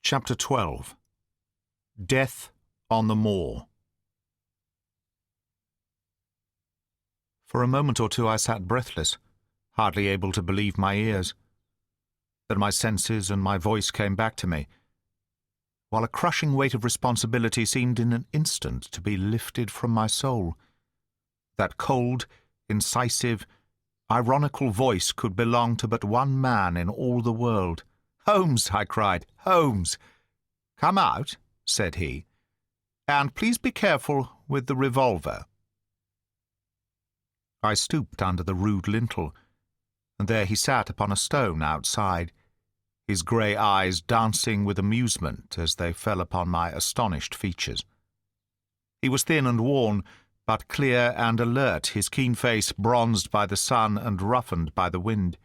Chapter 12. Death on the Moor. For a moment or two I sat breathless, hardly able to believe my ears. Then my senses and my voice came back to me, while a crushing weight of responsibility seemed in an instant to be lifted from my soul. That cold, incisive, ironical voice could belong to but one man in all the world. "Holmes!" I cried. "Holmes!" "Come out," said he, "and please be careful with the revolver." I stooped under the rude lintel, and there he sat upon a stone outside, his grey eyes dancing with amusement as they fell upon my astonished features. He was thin and worn, but clear and alert, his keen face bronzed by the sun and roughened by the wind.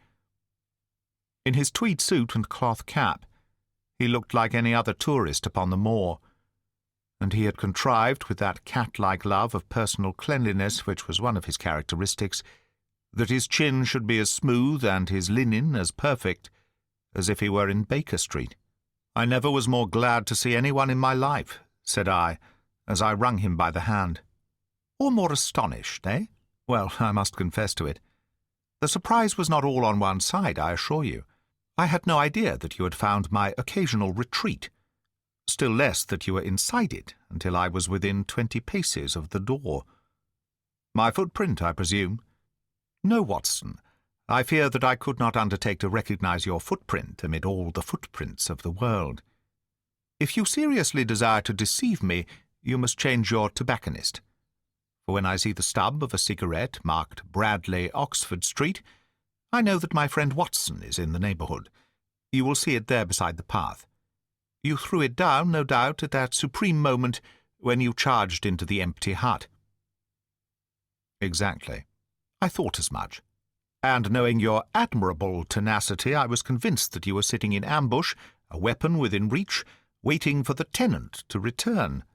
In his tweed suit and cloth cap, he looked like any other tourist upon the moor, and he had contrived, with that cat-like love of personal cleanliness which was one of his characteristics, that his chin should be as smooth and his linen as perfect as if he were in Baker Street. "I never was more glad to see anyone in my life," said I, as I wrung him by the hand. "Or more astonished, eh? Well, I must confess to it. The surprise was not all on one side, I assure you. I had no idea that you had found my occasional retreat, still less that you were inside it until I was within 20 paces of the door. My footprint, I presume?" "No, Watson. I fear that I could not undertake to recognize your footprint amid all the footprints of the world. If you seriously desire to deceive me, you must change your tobacconist. For when I see the stub of a cigarette marked Bradley, Oxford Street, I know that my friend Watson is in the neighbourhood. You will see it there beside the path. You threw it down, no doubt, at that supreme moment when you charged into the empty hut." "Exactly. I thought as much. And knowing your admirable tenacity, I was convinced that you were sitting in ambush, a weapon within reach, waiting for the tenant to return."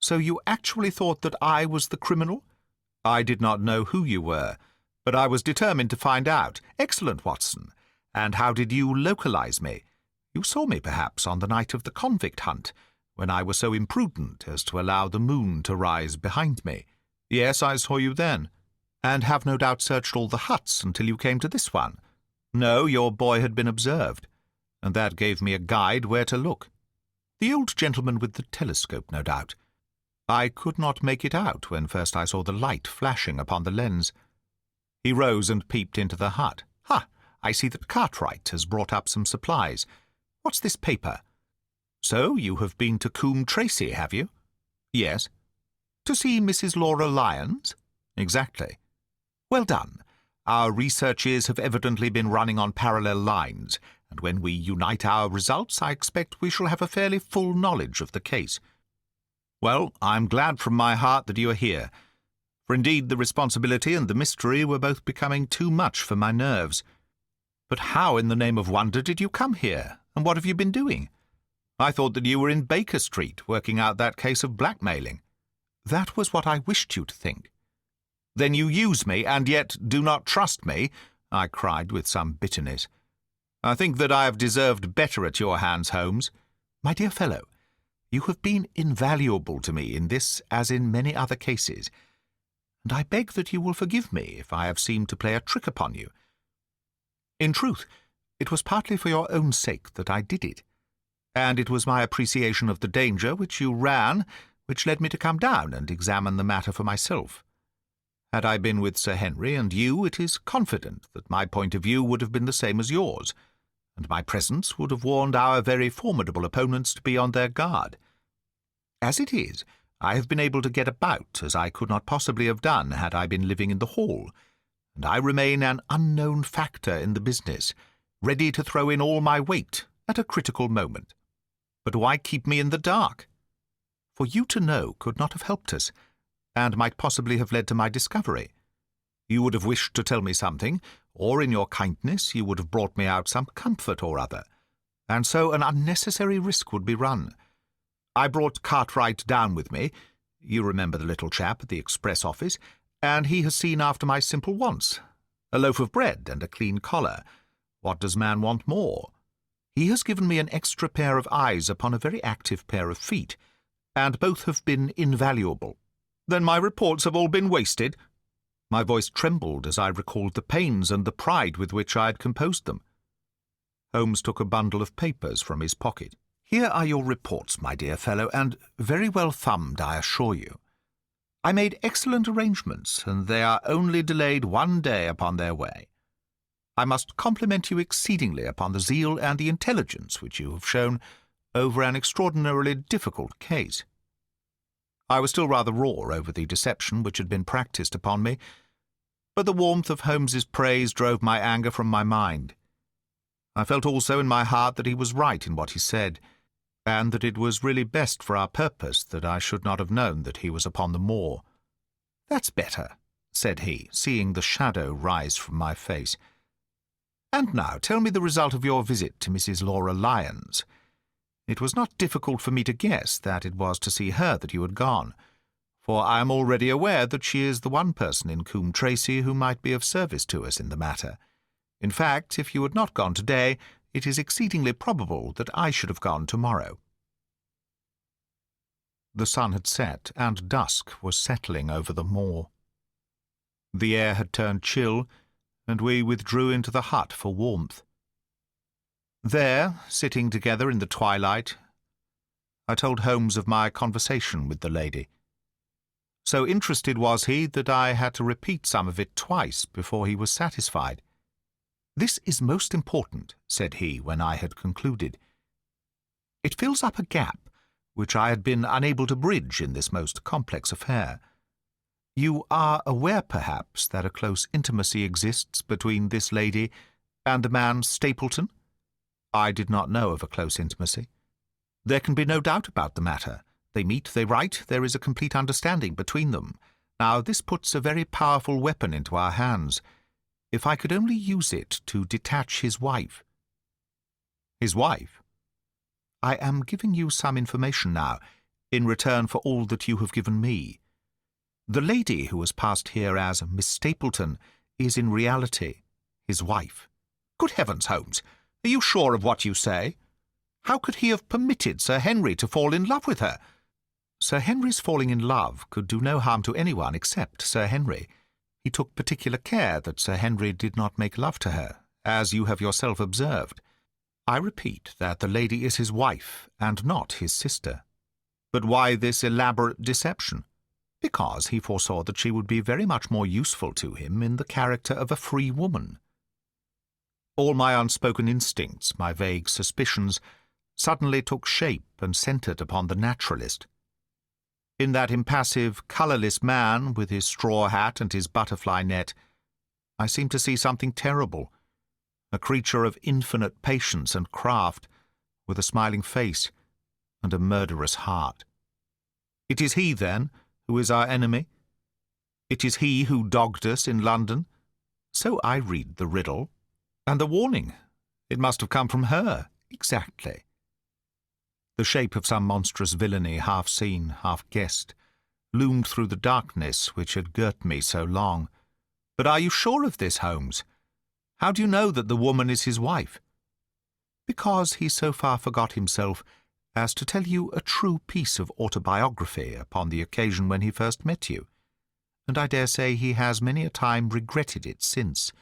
"So you actually thought that I was the criminal?" "I did not know who you were, but I was determined to find out." "Excellent, Watson. And how did you localize me? You saw me, perhaps, on the night of the convict hunt, when I was so imprudent as to allow the moon to rise behind me." "Yes, I saw you then." "And have no doubt searched all the huts until you came to this one." "No, your boy had been observed, and that gave me a guide where to look." "The old gentleman with the telescope, no doubt." "I could not make it out when first I saw the light flashing upon the lens." He rose and peeped into the hut. "Ha! I see that Cartwright has brought up some supplies. What's this paper? So you have been to Coombe Tracy, have you?" "Yes." "To see Mrs. Laura Lyons?" "Exactly." "Well done. Our researches have evidently been running on parallel lines, and when we unite our results, I expect we shall have a fairly full knowledge of the case. Well, I'm glad from my heart that you are here, for indeed the responsibility and the mystery were both becoming too much for my nerves. But how in the name of wonder did you come here, and what have you been doing? I thought that you were in Baker Street, working out that case of blackmailing." "That was what I wished you to think." "Then you use me, and yet do not trust me," I cried with some bitterness. "I think that I have deserved better at your hands, Holmes." "My dear fellow, you have been invaluable to me in this as in many other cases, and I beg that you will forgive me if I have seemed to play a trick upon you. In truth, it was partly for your own sake that I did it, and it was my appreciation of the danger which you ran which led me to come down and examine the matter for myself. Had I been with Sir Henry and you, it is confident that my point of view would have been the same as yours, and my presence would have warned our very formidable opponents to be on their guard. As it is, I have been able to get about as I could not possibly have done had I been living in the hall, and I remain an unknown factor in the business, ready to throw in all my weight at a critical moment. But why keep me in the dark? For you to know could not have helped us, and might possibly have led to my discovery. You would have wished to tell me something, or in your kindness you would have brought me out some comfort or other, and so an unnecessary risk would be run. I brought Cartwright down with me. You remember the little chap at the express office, and he has seen after my simple wants. A loaf of bread and a clean collar. What does man want more? He has given me an extra pair of eyes upon a very active pair of feet, and both have been invaluable." "Then my reports have all been wasted?" My voice trembled as I recalled the pains and the pride with which I had composed them. Holmes took a bundle of papers from his pocket. "Here are your reports, my dear fellow, and very well thumbed, I assure you. I made excellent arrangements, and they are only delayed 1 day upon their way. I must compliment you exceedingly upon the zeal and the intelligence which you have shown over an extraordinarily difficult case." I was still rather raw over the deception which had been practised upon me, but the warmth of Holmes's praise drove my anger from my mind. I felt also in my heart that he was right in what he said, and that it was really best for our purpose that I should not have known that he was upon the moor. "That's better," said he, seeing the shadow rise from my face. "And now tell me the result of your visit to Mrs. Laura Lyons. It was not difficult for me to guess that it was to see her that you had gone, for I am already aware that she is the one person in Coombe Tracy who might be of service to us in the matter. In fact, if you had not gone today, it is exceedingly probable that I should have gone tomorrow." The sun had set, and dusk was settling over the moor. The air had turned chill, and we withdrew into the hut for warmth. There, sitting together in the twilight, I told Holmes of my conversation with the lady. So interested was he that I had to repeat some of it twice before he was satisfied. "This is most important," said he when I had concluded. "It fills up a gap which I had been unable to bridge in this most complex affair. You are aware, perhaps, that a close intimacy exists between this lady and the man Stapleton?" I did not know of a close intimacy. "There can be no doubt about the matter. They meet, they write, there is a complete understanding between them. Now, this puts a very powerful weapon into our hands. If I could only use it to detach his wife." "His wife?" "I am giving you some information now, in return for all that you have given me. The lady who has passed here as Miss Stapleton is in reality his wife." "Good heavens, Holmes! Are you sure of what you say? How could he have permitted Sir Henry to fall in love with her?" "Sir Henry's falling in love could do no harm to anyone except Sir Henry. He took particular care that Sir Henry did not make love to her, as you have yourself observed. I repeat that the lady is his wife, and not his sister." "But why this elaborate deception?" "Because he foresaw that she would be very much more useful to him in the character of a free woman." All my unspoken instincts, my vague suspicions, suddenly took shape and centred upon the naturalist. In that impassive, colourless man, with his straw hat and his butterfly net, I seemed to see something terrible, a creature of infinite patience and craft, with a smiling face and a murderous heart. It is he, then, who is our enemy? It is he who dogged us in London? So I read the riddle. And the warning. It must have come from her. Exactly. The shape of some monstrous villainy, half seen, half guessed, loomed through the darkness which had girt me so long. "But are you sure of this, Holmes? How do you know that the woman is his wife?" "Because he so far forgot himself as to tell you a true piece of autobiography upon the occasion when he first met you, and I dare say he has many a time regretted it since.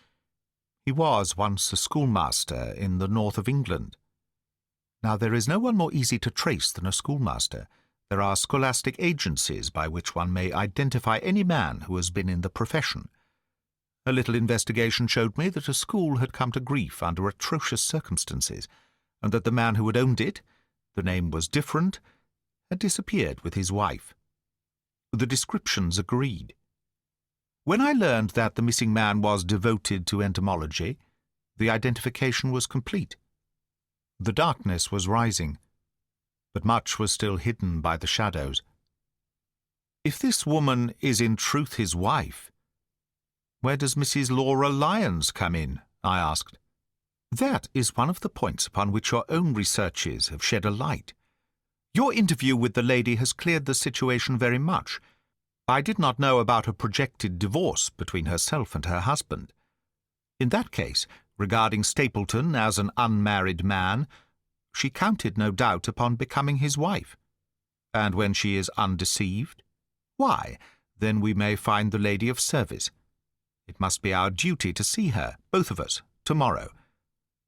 He was once a schoolmaster in the north of England. Now, there is no one more easy to trace than a schoolmaster. There are scholastic agencies by which one may identify any man who has been in the profession. A little investigation showed me that a school had come to grief under atrocious circumstances, and that the man who had owned it, the name was different, had disappeared with his wife. The descriptions agreed. When I learned that the missing man was devoted to entomology, the identification was complete. The darkness was rising, but much was still hidden by the shadows. If this woman is in truth his wife, where does Mrs. Laura Lyons come in? I asked. That is one of the points upon which your own researches have shed a light. Your interview with the lady has cleared the situation very much. I did not know about a projected divorce between herself and her husband. In that case, Regarding Stapleton as an unmarried man, she counted no doubt upon becoming his wife. And when she is undeceived, why, then we may find the lady of service. It must be our duty to see her, both of us, tomorrow.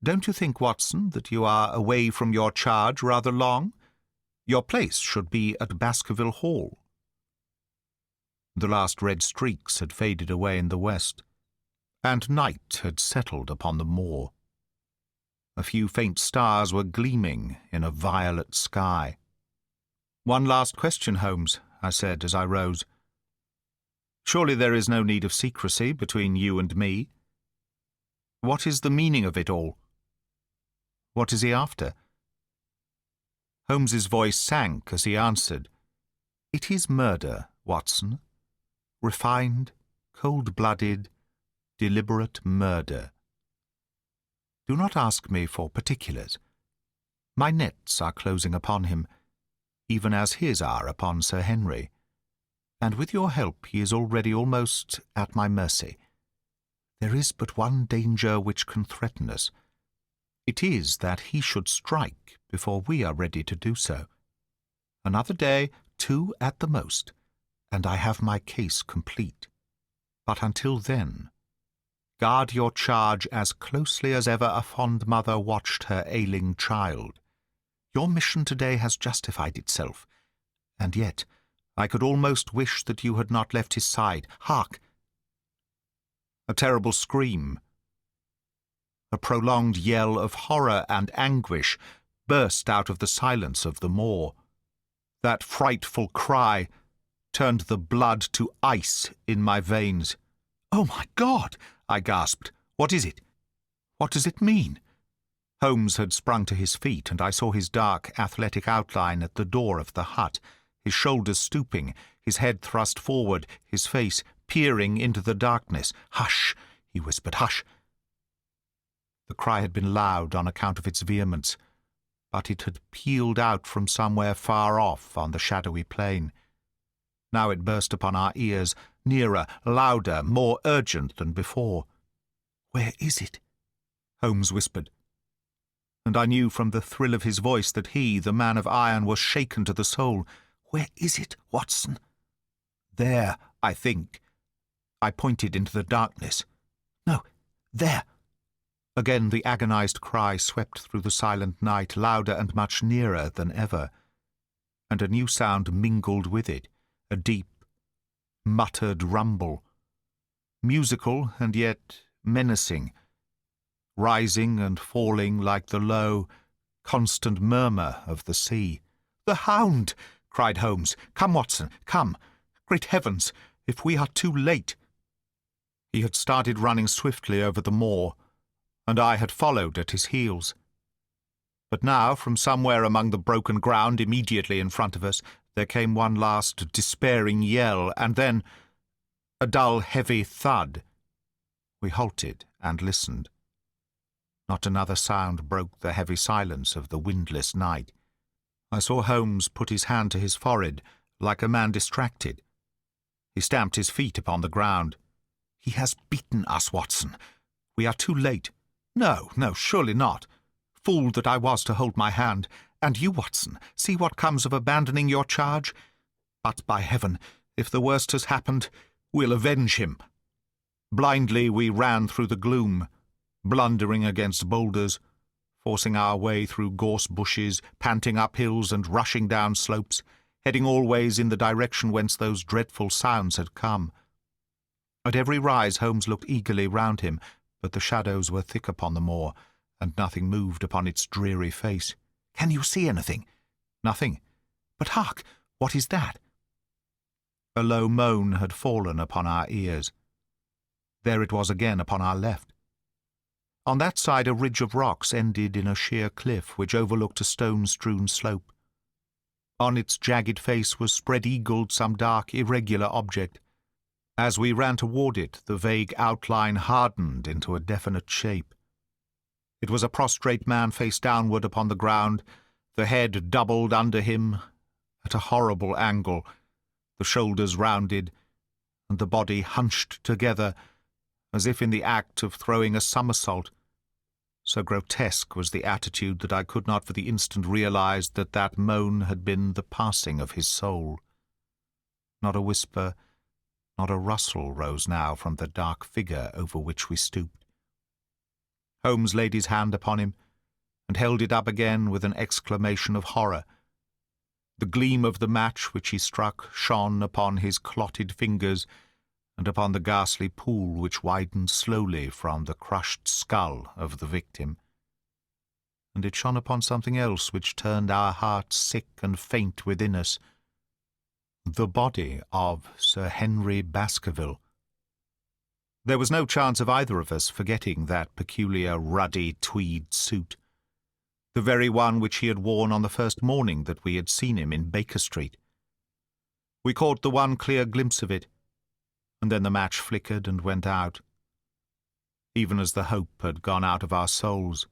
Don't you think, Watson, that you are away from your charge rather long? Your place should be at Baskerville Hall." The last red streaks had faded away in the west, and night had settled upon the moor. A few faint stars were gleaming in a violet sky. "One last question, Holmes," I said as I rose. "Surely there is no need of secrecy between you and me. What is the meaning of it all? What is he after?" Holmes's voice sank as he answered, "It is murder, Watson. Refined, cold-blooded, deliberate murder. Do not ask me for particulars. My nets are closing upon him, even as his are upon Sir Henry, and with your help he is already almost at my mercy. There is but one danger which can threaten us. It is that he should strike before we are ready to do so. Another day, 2 at the most, and I have my case complete. But until then, guard your charge as closely as ever a fond mother watched her ailing child. Your mission today has justified itself, and yet I could almost wish that you had not left his side. Hark!" A terrible scream, a prolonged yell of horror and anguish, burst out of the silence of the moor. That frightful cry turned the blood to ice in my veins. "Oh, my God!" I gasped. "What is it? What does it mean?" Holmes had sprung to his feet, and I saw his dark, athletic outline at the door of the hut, his shoulders stooping, his head thrust forward, his face peering into the darkness. "Hush!" he whispered. "Hush!" The cry had been loud on account of its vehemence, but it had pealed out from somewhere far off on the shadowy plain. Now it burst upon our ears, nearer, louder, more urgent than before. "Where is it?" Holmes whispered, and I knew from the thrill of his voice that he, the man of iron, was shaken to the soul. "Where is it, Watson?" "There, I think." I pointed into the darkness. "No, there." Again the agonized cry swept through the silent night, louder and much nearer than ever, and a new sound mingled with it, a deep, muttered rumble, musical and yet menacing, rising and falling like the low, constant murmur of the sea. "The hound!" cried Holmes. "Come, Watson, come! Great heavens, if we are too late!" He had started running swiftly over the moor, and I had followed at his heels. But now, from somewhere among the broken ground immediately in front of us, there came one last despairing yell, and then a dull, heavy thud. We halted and listened. Not another sound broke the heavy silence of the windless night. I saw Holmes put his hand to his forehead, like a man distracted. He stamped his feet upon the ground. "He has beaten us, Watson. We are too late." No, surely not. Fool that I was to hold my hand. And you, Watson, see what comes of abandoning your charge. But, by heaven, if the worst has happened, we'll avenge him." Blindly we ran through the gloom, blundering against boulders, forcing our way through gorse bushes, panting up hills and rushing down slopes, heading always in the direction whence those dreadful sounds had come. At every rise Holmes looked eagerly round him, but the shadows were thick upon the moor, and nothing moved upon its dreary face. "Can you see anything?" "Nothing. But hark! What is that?" A low moan had fallen upon our ears. There it was again upon our left. On that side a ridge of rocks ended in a sheer cliff which overlooked a stone-strewn slope. On its jagged face was spread-eagled some dark, irregular object. As we ran toward it, the vague outline hardened into a definite shape. It was a prostrate man face downward upon the ground, the head doubled under him at a horrible angle, the shoulders rounded, and the body hunched together, as if in the act of throwing a somersault, So grotesque was the attitude that I could not for the instant realize that that moan had been the passing of his soul. Not a whisper, not a rustle rose now from the dark figure over which we stooped. Holmes laid his hand upon him, and held it up again with an exclamation of horror. The gleam of the match which he struck shone upon his clotted fingers, and upon the ghastly pool which widened slowly from the crushed skull of the victim. And it shone upon something else which turned our hearts sick and faint within us, the body of Sir Henry Baskerville. There was no chance of either of us forgetting that peculiar ruddy tweed suit, the very one which he had worn on the first morning that we had seen him in Baker Street. We caught the one clear glimpse of it, and then the match flickered and went out, even as the hope had gone out of our souls.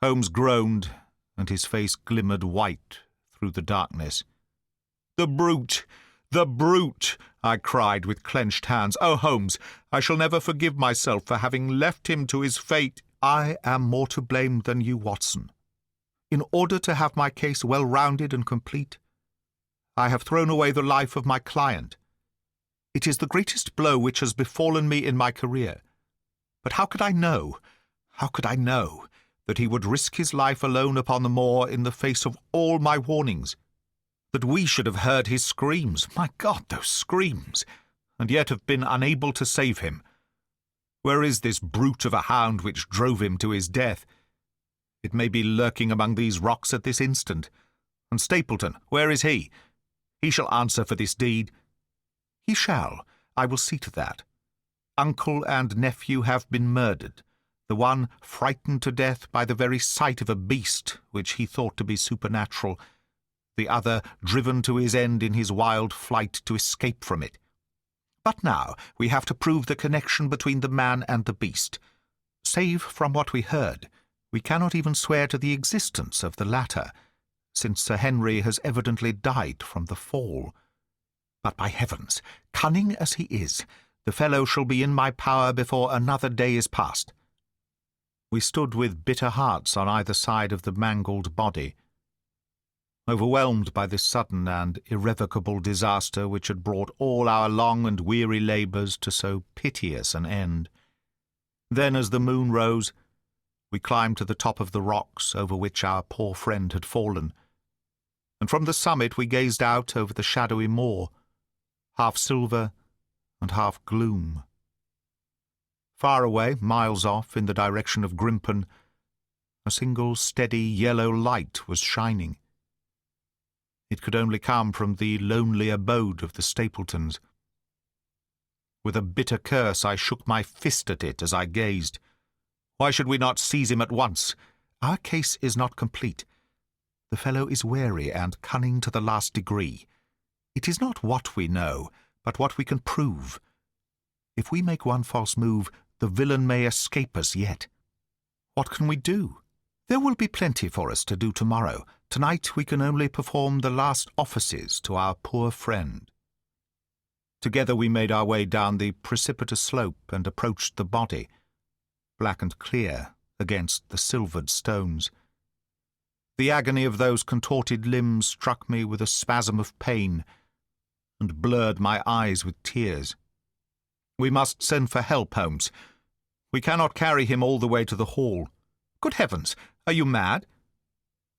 Holmes groaned, and his face glimmered white through the darkness. "The brute! The brute!" I cried with clenched hands. "Oh, Holmes, I shall never forgive myself for having left him to his fate." "I am more to blame than you, Watson. In order to have my case well rounded and complete, I have thrown away the life of my client. It is the greatest blow which has befallen me in my career. But how could I know that he would risk his life alone upon the moor in the face of all my warnings? That we should have heard his screams, my God, those screams, and yet have been unable to save him? Where is this brute of a hound which drove him to his death? It may be lurking among these rocks at this instant. And Stapleton, where is he? He shall answer for this deed." "He shall. I will see to that. Uncle and nephew have been murdered, the one frightened to death by the very sight of a beast which he thought to be supernatural, the other driven to his end in his wild flight to escape from it. But now we have to prove the connection between the man and the beast. Save from what we heard, we cannot even swear to the existence of the latter, since Sir Henry has evidently died from the fall. But by heavens, cunning as he is, the fellow shall be in my power before another day is past." We stood with bitter hearts on either side of the mangled body, overwhelmed by this sudden and irrevocable disaster which had brought all our long and weary labours to so piteous an end. Then, as the moon rose, we climbed to the top of the rocks over which our poor friend had fallen, and from the summit we gazed out over the shadowy moor, half silver and half gloom. Far away, miles off, in the direction of Grimpen, a single steady yellow light was shining. It could only come from the lonely abode of the Stapletons. With a bitter curse I shook my fist at it as I gazed. Why should we not seize him at once? Our case is not complete. The fellow is wary and cunning to the last degree. It is not what we know, but what we can prove. If we make one false move, the villain may escape us yet. What can we do? There will be plenty for us to do tomorrow. Tonight we can only perform the last offices to our poor friend. Together we made our way down the precipitous slope and approached the body, black and clear against the silvered stones. The agony of those contorted limbs struck me with a spasm of pain and blurred my eyes with tears. "We must send for help, Holmes. We cannot carry him all the way to the hall. Good heavens, are you mad?"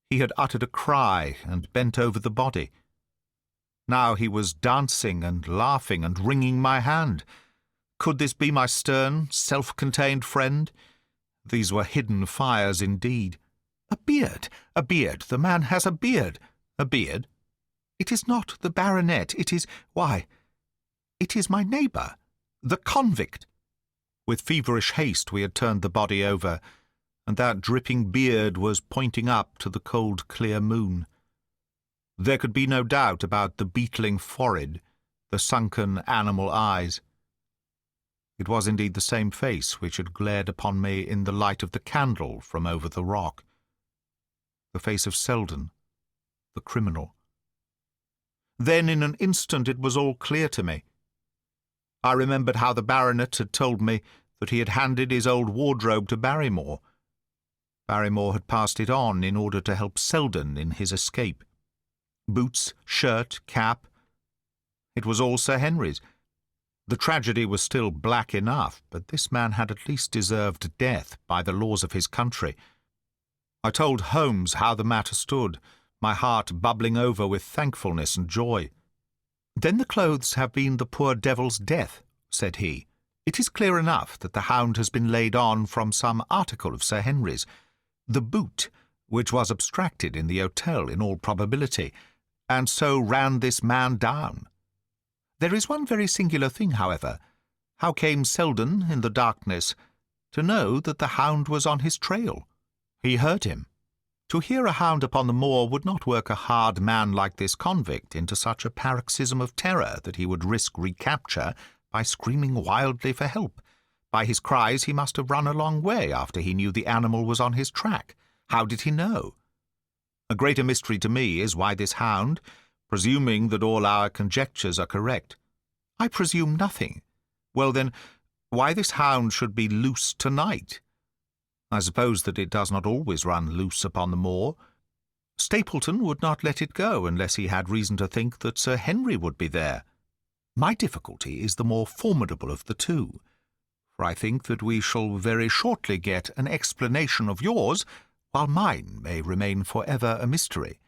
He had uttered a cry and bent over the body. Now he was dancing and laughing and wringing my hand. Could this be my stern, self-contained friend? These were hidden fires indeed. A beard! A beard! The man has a beard! A beard? It is not the baronet. It is... why, it is my neighbour, the convict. With feverish haste we had turned the body over, and that dripping beard was pointing up to the cold, clear moon. There could be no doubt about the beetling forehead, the sunken animal eyes. It was indeed the same face which had glared upon me in the light of the candle from over the rock. The face of Selden, the criminal. Then in an instant it was all clear to me. I remembered how the baronet had told me that he had handed his old wardrobe to Barrymore, Barrymore had passed it on in order to help Selden in his escape. Boots, shirt, cap. It was all Sir Henry's. The tragedy was still black enough, but this man had at least deserved death by the laws of his country. I told Holmes how the matter stood, my heart bubbling over with thankfulness and joy. "Then the clothes have been the poor devil's death," said he. "It is clear enough that the hound has been laid on from some article of Sir Henry's. The boot, which was abstracted in the hotel in all probability, and so ran this man down. There is one very singular thing, however. How came Selden, in the darkness, to know that the hound was on his trail? He heard him. To hear a hound upon the moor would not work a hard man like this convict into such a paroxysm of terror that he would risk recapture by screaming wildly for help. By his cries he must have run a long way after he knew the animal was on his track. How did he know? A greater mystery to me is why this hound, presuming that all our conjectures are correct—" "I presume nothing." "Well, then, why this hound should be loose tonight. I suppose that it does not always run loose upon the moor. Stapleton would not let it go unless he had reason to think that Sir Henry would be there. My difficulty is the more formidable of the two, for I think that we shall very shortly get an explanation of yours, while mine may remain forever a mystery.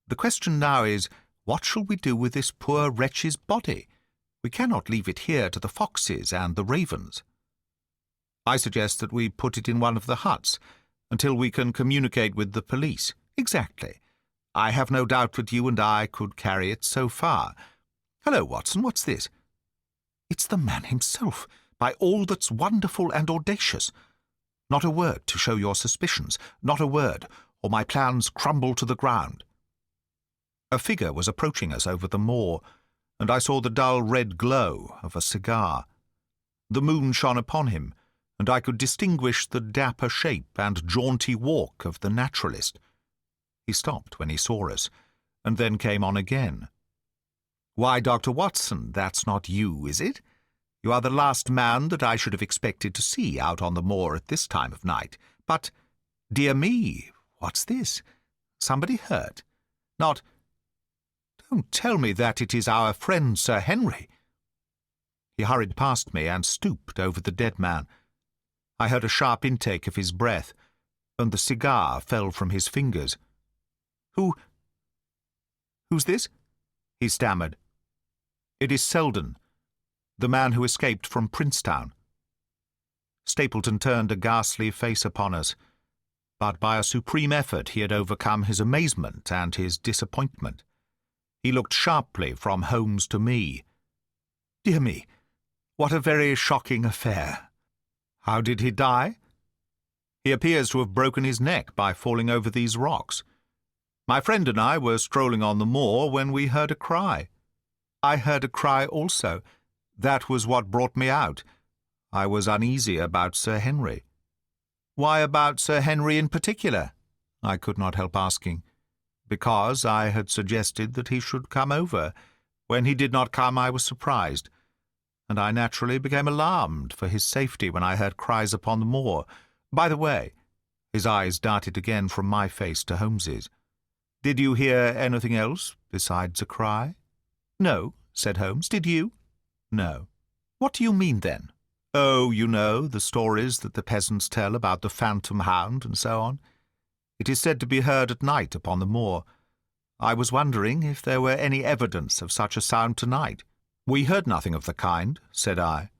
The question now is, what shall we do with this poor wretch's body? We cannot leave it here to the foxes and the ravens. I suggest that we put it in one of the huts, until we can communicate with the police." "Exactly. I have no doubt that you and I could carry it so far. Hello, Watson, what's this?" "It's the man himself, by all that's wonderful and audacious. Not a word to show your suspicions, not a word, or my plans crumble to the ground." A figure was approaching us over the moor, and I saw the dull red glow of a cigar. The moon shone upon him, and I could distinguish the dapper shape and jaunty walk of the naturalist. He stopped when he saw us, and then came on again. "Why, Dr. Watson, that's not you, is it? You are the last man that I should have expected to see out on the moor at this time of night. But, dear me, what's this? Somebody hurt? Not— Don't tell me that it is our friend Sir Henry." He hurried past me and stooped over the dead man. I heard a sharp intake of his breath, and the cigar fell from his fingers. Who's this?" he stammered. "It is Selden, the man who escaped from Princetown." Stapleton turned a ghastly face upon us, but by a supreme effort he had overcome his amazement and his disappointment. He looked sharply from Holmes to me. "Dear me, what a very shocking affair. How did he die?" "He appears to have broken his neck by falling over these rocks. My friend and I were strolling on the moor when we heard a cry. I heard a cry also. That was what brought me out. I was uneasy about Sir Henry." "Why about Sir Henry in particular?" I could not help asking. "Because I had suggested that he should come over. When he did not come, I was surprised, and I naturally became alarmed for his safety when I heard cries upon the moor. By the way," his eyes darted again from my face to Holmes's, "did you hear anything else besides a cry?" "No," said Holmes. "Did you?" "No." "What do you mean, then?" "Oh, you know, the stories that the peasants tell about the phantom hound and so on. It is said to be heard at night upon the moor. I was wondering if there were any evidence of such a sound tonight." "We heard nothing of the kind," said I.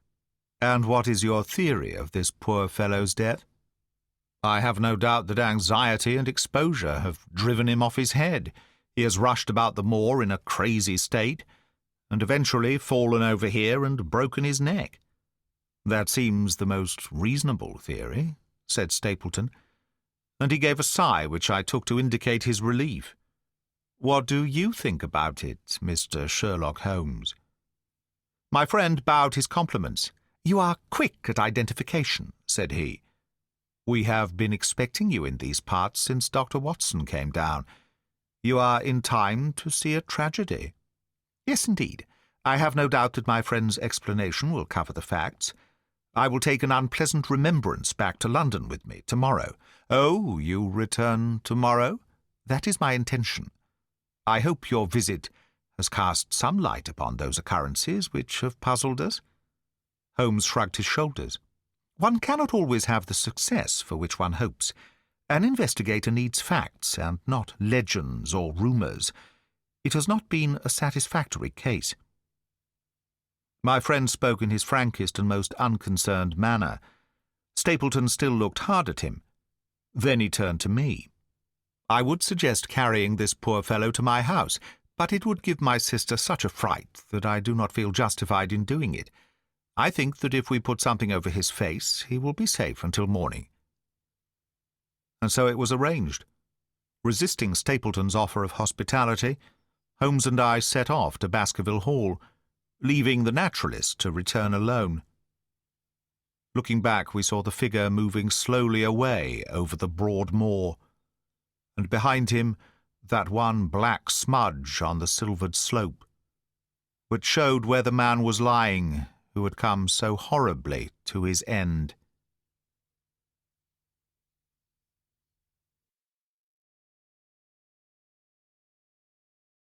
"And what is your theory of this poor fellow's death?" "I have no doubt that anxiety and exposure have driven him off his head. He has rushed about the moor in a crazy state, and eventually fallen over here and broken his neck." "That seems the most reasonable theory," said Stapleton, and he gave a sigh which I took to indicate his relief. "What do you think about it, Mr. Sherlock Holmes?" My friend bowed his compliments. "You are quick at identification," said he. "We have been expecting you in these parts since Dr. Watson came down. You are in time to see a tragedy." "Yes, indeed. I have no doubt that my friend's explanation will cover the facts. I will take an unpleasant remembrance back to London with me tomorrow. Oh, you return tomorrow? That is my intention. I hope your visit has cast some light upon those occurrences which have puzzled us." Holmes shrugged his shoulders. "One cannot always have the success for which one hopes. An investigator needs facts and not legends or rumours. It has not been a satisfactory case." My friend spoke in his frankest and most unconcerned manner. Stapleton still looked hard at him. Then he turned to me. "I would suggest carrying this poor fellow to my house, but it would give my sister such a fright that I do not feel justified in doing it. I think that if we put something over his face, he will be safe until morning." And so it was arranged. Resisting Stapleton's offer of hospitality, Holmes and I set off to Baskerville Hall, leaving the naturalist to return alone. Looking back, we saw the figure moving slowly away over the broad moor, and behind him that one black smudge on the silvered slope, which showed where the man was lying who had come so horribly to his end.